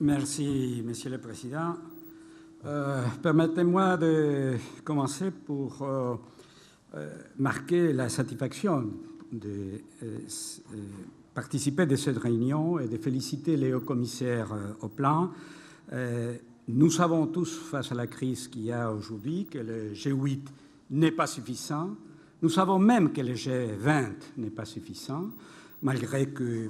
Merci, Monsieur le Président. Permettez-moi de commencer pour marquer la satisfaction de participer à cette réunion et de féliciter les hauts commissaires au plan. Nous savons tous, face à la crise qu'il y a aujourd'hui, que le G8 n'est pas suffisant. Nous savons même que le G20 n'est pas suffisant, malgré que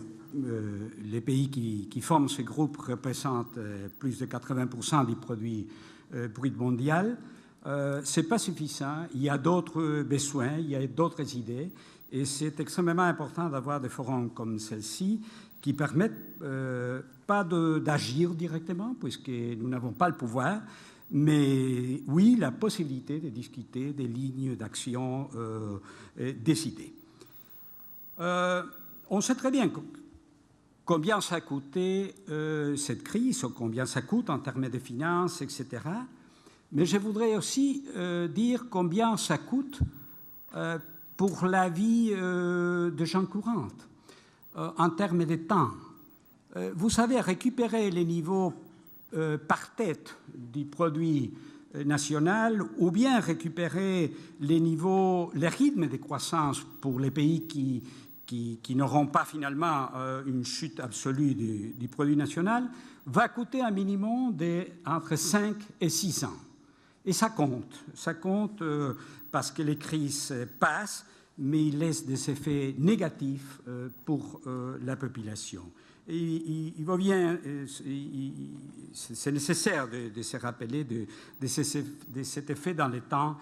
les pays qui forment ce groupe représentent plus de 80% du produit brut mondial. Ce n'est pas suffisant. Il y a d'autres besoins, il y a d'autres idées. Et c'est extrêmement important d'avoir des forums comme celle-ci qui permettent pas d'agir directement, puisque nous n'avons pas le pouvoir, mais oui, la possibilité de discuter des lignes d'action décidées. On sait très bien combien ça a coûté cette crise, ou combien ça coûte en termes de finances, etc. Mais je voudrais aussi dire combien ça coûte pour la vie de gens courantes, en termes de temps. Vous savez, récupérer les niveaux par tête du produit national ou bien récupérer les rythmes de croissance pour les pays qui n'auront pas finalement une chute absolue du produit national, va coûter un minimum entre 5 et 6 ans. Et ça compte. Ça compte parce que les crises passent, mais ils laissent des effets négatifs pour la population. Et c'est nécessaire de se rappeler de cet effet dans le temps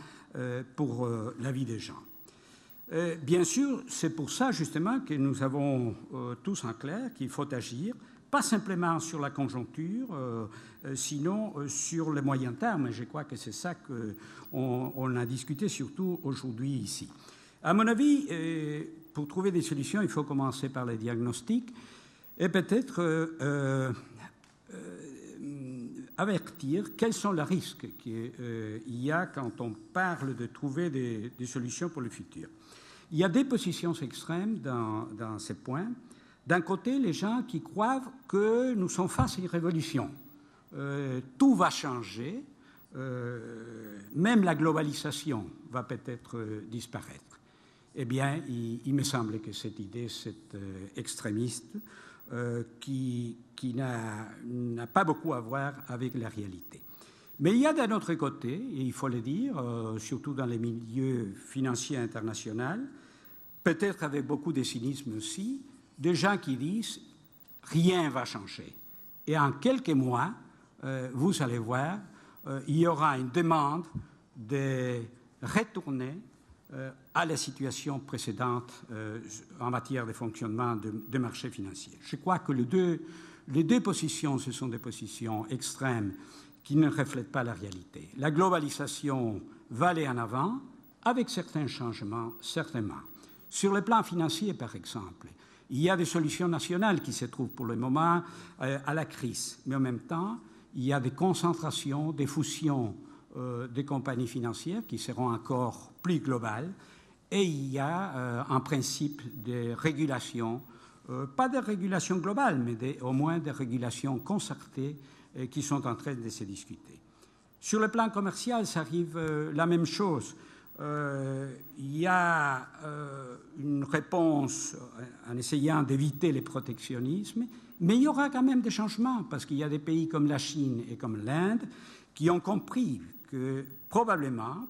pour la vie des gens. Bien sûr, c'est pour ça justement que nous avons tous en clair qu'il faut agir, pas simplement sur la conjoncture, sinon sur le moyen terme. Et je crois que c'est ça qu'on a discuté surtout aujourd'hui ici. À mon avis, pour trouver des solutions, il faut commencer par le diagnostic et peut-être avertir quels sont les risques qu'il y a quand on parle de trouver des solutions pour le futur. Il y a des positions extrêmes dans ces points. D'un côté, les gens qui croient que nous sommes face à une révolution. Tout va changer, même la globalisation va peut-être disparaître. Eh bien, il me semble que cette idée, c'est extrémiste, qui n'a pas beaucoup à voir avec la réalité. Mais il y a d'un autre côté, et il faut le dire, surtout dans les milieux financiers internationaux, peut-être avec beaucoup de cynisme aussi, des gens qui disent « rien ne va changer ». Et en quelques mois, vous allez voir, il y aura une demande de retourner à la situation précédente en matière de fonctionnement de marché financier. Je crois que les deux positions, ce sont des positions extrêmes qui ne reflètent pas la réalité. La globalisation va aller en avant, avec certains changements, certainement. Sur le plan financier, par exemple, il y a des solutions nationales qui se trouvent pour le moment à la crise. Mais en même temps, il y a des concentrations, des fusions des compagnies financières qui seront encore plus globales. Et il y a un principe de régulation, pas de régulation globale, mais au moins de régulation concertée qui sont en train de se discuter. Sur le plan commercial, ça arrive la même chose. Il y a une réponse en essayant d'éviter les protectionnismes, mais il y aura quand même des changements parce qu'il y a des pays comme la Chine et comme l'Inde qui ont compris que probablement,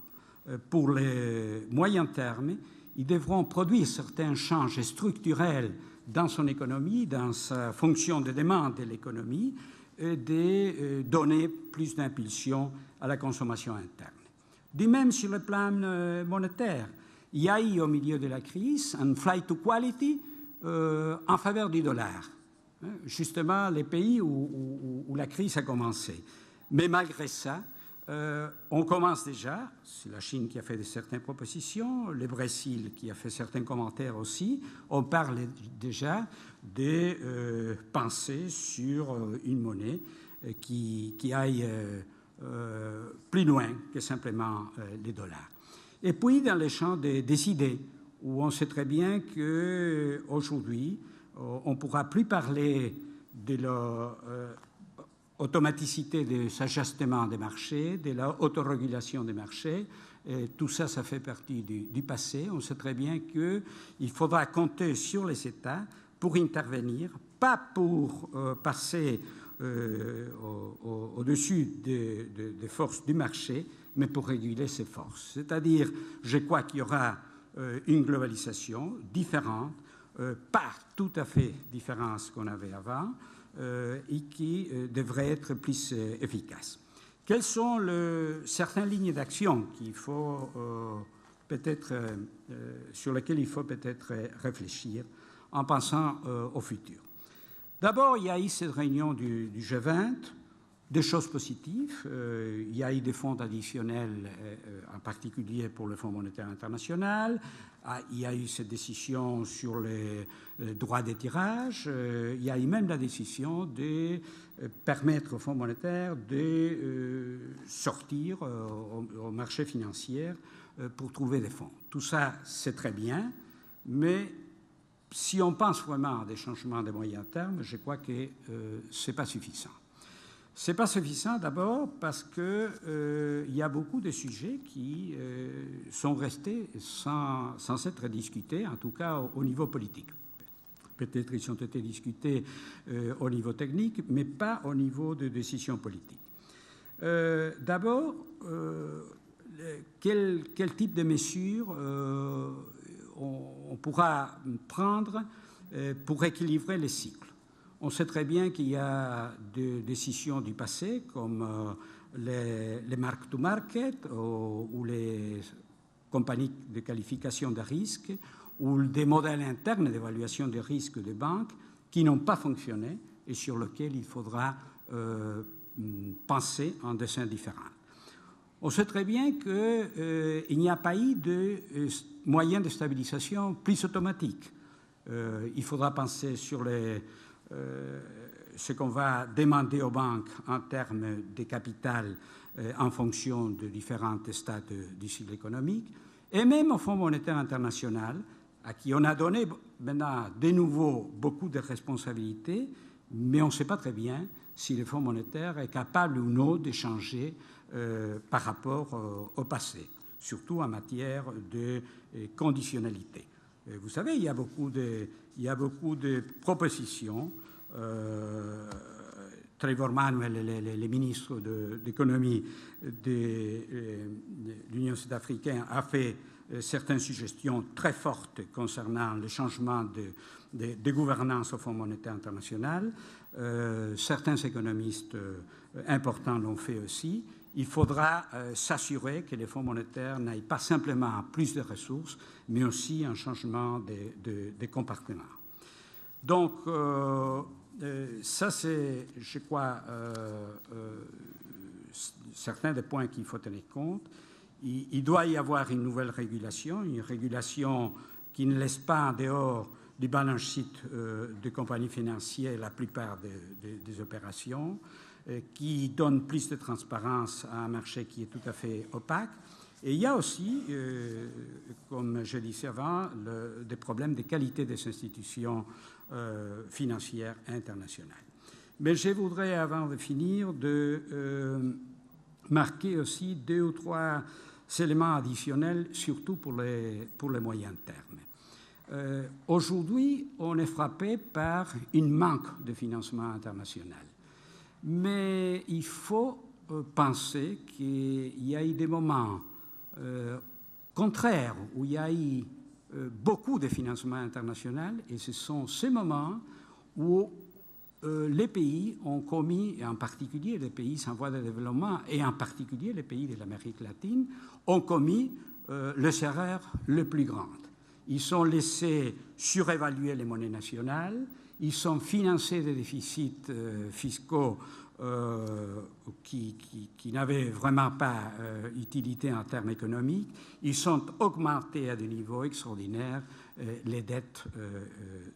pour les moyens termes, ils devront produire certains changes structurels dans son économie, dans sa fonction de demande de l'économie, et de donner plus d'impulsion à la consommation interne. De même sur le plan monétaire, il y a eu au milieu de la crise un flight to quality en faveur du dollar. Justement, les pays où la crise a commencé. Mais malgré ça, on commence déjà, c'est la Chine qui a fait certaines propositions, le Brésil qui a fait certains commentaires aussi, on parle déjà de penser sur une monnaie qui aille plus loin que simplement les dollars. Et puis dans le champ des idées, où on sait très bien qu'aujourd'hui, on ne pourra plus parler de automaticité des ajustements des marchés, de la autorégulation des marchés. Et tout ça, ça fait partie du passé. On sait très bien qu'il faudra compter sur les États pour intervenir, pas pour passer au-dessus des forces du marché, mais pour réguler ces forces. C'est-à-dire, je crois qu'il y aura une globalisation différente, pas tout à fait différente de ce qu'on avait avant, et qui devrait être plus efficace. Quelles sont certaines lignes d'action qu'il faut sur lesquelles il faut peut-être réfléchir en pensant au futur? D'abord, il y a eu cette réunion du G20, des choses positives. Il y a eu des fonds additionnels, en particulier pour le Fonds monétaire international. Il y a eu cette décision sur les droits de tirage. Il y a eu même la décision de permettre au Fonds monétaire de sortir au marché financier pour trouver des fonds. Tout ça, c'est très bien, mais si on pense vraiment à des changements de moyen terme, je crois que ce n'est pas suffisant. Ce n'est pas suffisant d'abord parce qu'il y a beaucoup de sujets qui sont restés sans être discutés, en tout cas au niveau politique. Peut-être qu'ils ont été discutés au niveau technique, mais pas au niveau de décision politique. D'abord, quel type de mesures on pourra prendre pour équilibrer les cycles? On sait très bien qu'il y a des décisions du passé, comme les mark-to-market ou les compagnies de qualification de risque, ou des modèles internes d'évaluation des risques des banques qui n'ont pas fonctionné et sur lesquels il faudra penser en dessin différent. On sait très bien qu'il n'y a pas eu de moyen de stabilisation plus automatique. Il faudra penser sur ce qu'on va demander aux banques en termes de capital en fonction de différents stades du cycle économique, et même au Fonds monétaire international, à qui on a donné maintenant de nouveau beaucoup de responsabilités, mais on ne sait pas très bien si le Fonds monétaire est capable ou non de changer par rapport au passé, surtout en matière de conditionnalité. Vous savez, il y a beaucoup de propositions. Trevor Manuel, le ministre de l'économie de l'Union sud-africaine, a fait certaines suggestions très fortes concernant le changement de gouvernance au Fonds monétaire international. Certains économistes importants l'ont fait aussi. Il faudra s'assurer que les fonds monétaires n'aient pas simplement plus de ressources, mais aussi un changement de comportement. Donc, ça, c'est, je crois, certains des points qu'il faut tenir compte. Il doit y avoir une nouvelle régulation, une régulation qui ne laisse pas en dehors du balance sheet des compagnies financières la plupart des opérations, qui donne plus de transparence à un marché qui est tout à fait opaque. Et il y a aussi, comme je disais avant, des problèmes de qualité des institutions financières internationales. Mais je voudrais, avant de finir, marquer aussi 2 ou 3 éléments additionnels, surtout pour les moyens termes. Aujourd'hui, on est frappé par un manque de financement international. Mais il faut penser qu'il y a eu des moments contraires où il y a eu beaucoup de financement international, et ce sont ces moments où les pays ont commis, et en particulier les pays sans voie de développement, et en particulier les pays de l'Amérique latine, ont commis les erreurs les plus grandes. Ils ont laissé surévaluer les monnaies nationales, ils ont financé des déficits fiscaux qui n'avaient vraiment pas utilité en termes économiques. Ils ont augmenté à des niveaux extraordinaires les dettes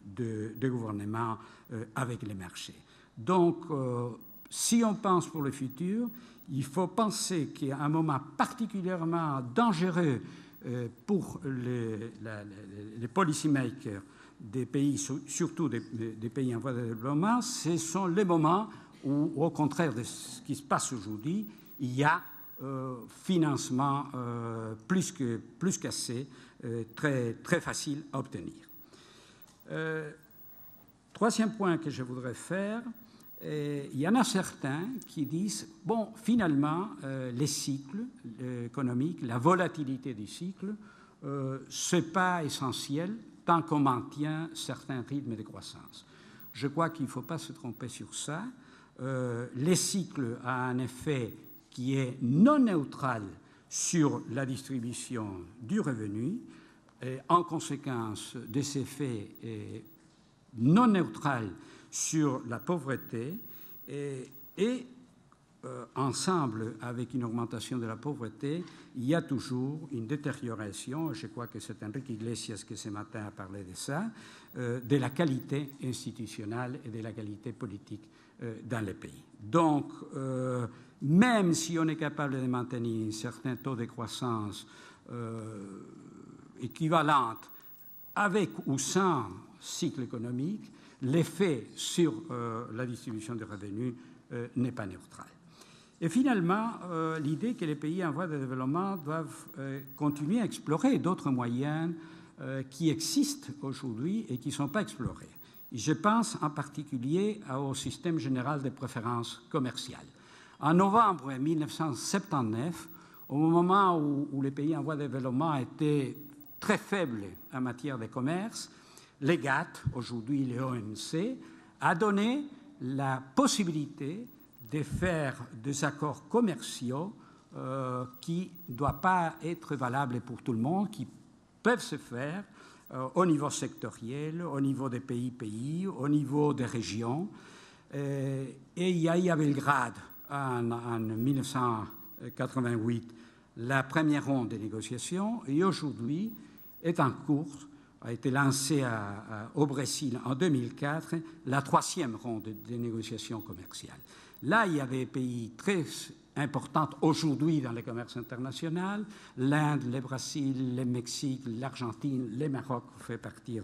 de gouvernement avec les marchés. Donc, si on pense pour le futur, il faut penser qu'il y a un moment particulièrement dangereux pour les policymakers des pays, surtout des pays en voie de développement. Ce sont les moments ou au contraire de ce qui se passe aujourd'hui, il y a financement plus qu'assez, très, très facile à obtenir. Troisième point que je voudrais faire, il y en a certains qui disent, bon, finalement, les cycles économiques, la volatilité du cycle, ce n'est pas essentiel tant qu'on maintient certains rythmes de croissance. Je crois qu'il ne faut pas se tromper sur ça. Les cycles ont un effet qui est non neutral sur la distribution du revenu, et en conséquence de ces effets non neutral sur la pauvreté et ensemble avec une augmentation de la pauvreté, il y a toujours une détérioration, je crois que c'est Enrique Iglesias qui ce matin a parlé de ça, de la qualité institutionnelle et de la qualité politique dans les pays. Donc, même si on est capable de maintenir un certain taux de croissance équivalente avec ou sans cycle économique, l'effet sur la distribution des revenus n'est pas neutral. Et finalement, l'idée que les pays en voie de développement doivent continuer à explorer d'autres moyens qui existent aujourd'hui et qui ne sont pas explorés. Je pense en particulier au système général de préférences commerciales. En novembre 1979, au moment où les pays en voie de développement étaient très faibles en matière de commerce, les GATT, aujourd'hui les OMC, a donné la possibilité de faire des accords commerciaux qui ne doivent pas être valables pour tout le monde, qui peuvent se faire au niveau sectoriel, au niveau des pays, au niveau des régions. Et il y a eu à Belgrade, en 1988, la première ronde des négociations, et aujourd'hui est en cours, a été lancée au Brésil en 2004, la troisième ronde des négociations commerciales. Là, il y avait des pays très importants aujourd'hui dans le commerce international, l'Inde, le Brésil, le Mexique, l'Argentine, le Maroc fait partie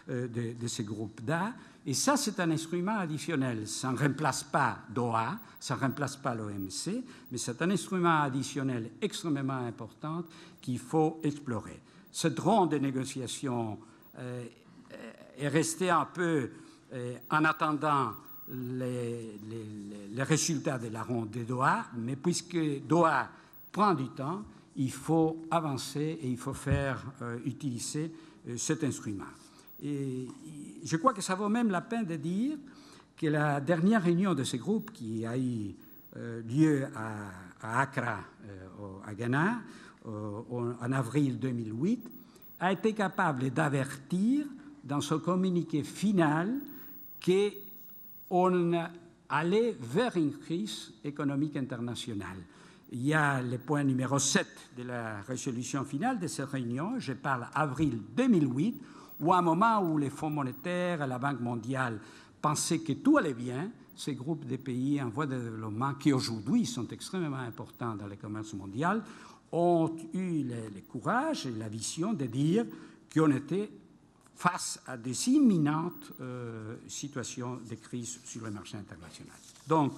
de ces groupes-là. Et ça, c'est un instrument additionnel. Ça ne remplace pas Doha, ça ne remplace pas l'OMC, mais c'est un instrument additionnel extrêmement important qu'il faut explorer. Cette ronde de négociations est restée un peu en attendant les résultats de la ronde de Doha, mais puisque Doha prend du temps, il faut avancer et il faut faire utiliser cet instrument. Et je crois que ça vaut même la peine de dire que la dernière réunion de ce groupe qui a eu lieu à Accra, à Ghana, en avril 2008, a été capable d'avertir dans son communiqué final qu'on allait vers une crise économique internationale. Il y a le point numéro 7 de la résolution finale de cette réunion, je parle avril 2008, où à un moment où les Fonds monétaires et la Banque mondiale pensaient que tout allait bien, ces groupes de pays en voie de développement, qui aujourd'hui sont extrêmement importants dans le commerce mondial, ont eu le courage et la vision de dire qu'on était face à des imminentes situations de crise sur le marché international. Donc,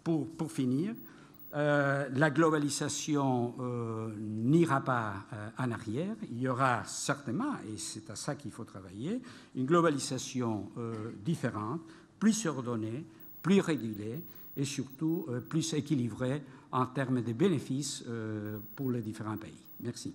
pour finir, la globalisation n'ira pas en arrière. Il y aura certainement, et c'est à ça qu'il faut travailler, une globalisation différente, plus ordonnée, plus régulée et surtout plus équilibrée en termes de bénéfices pour les différents pays. Merci.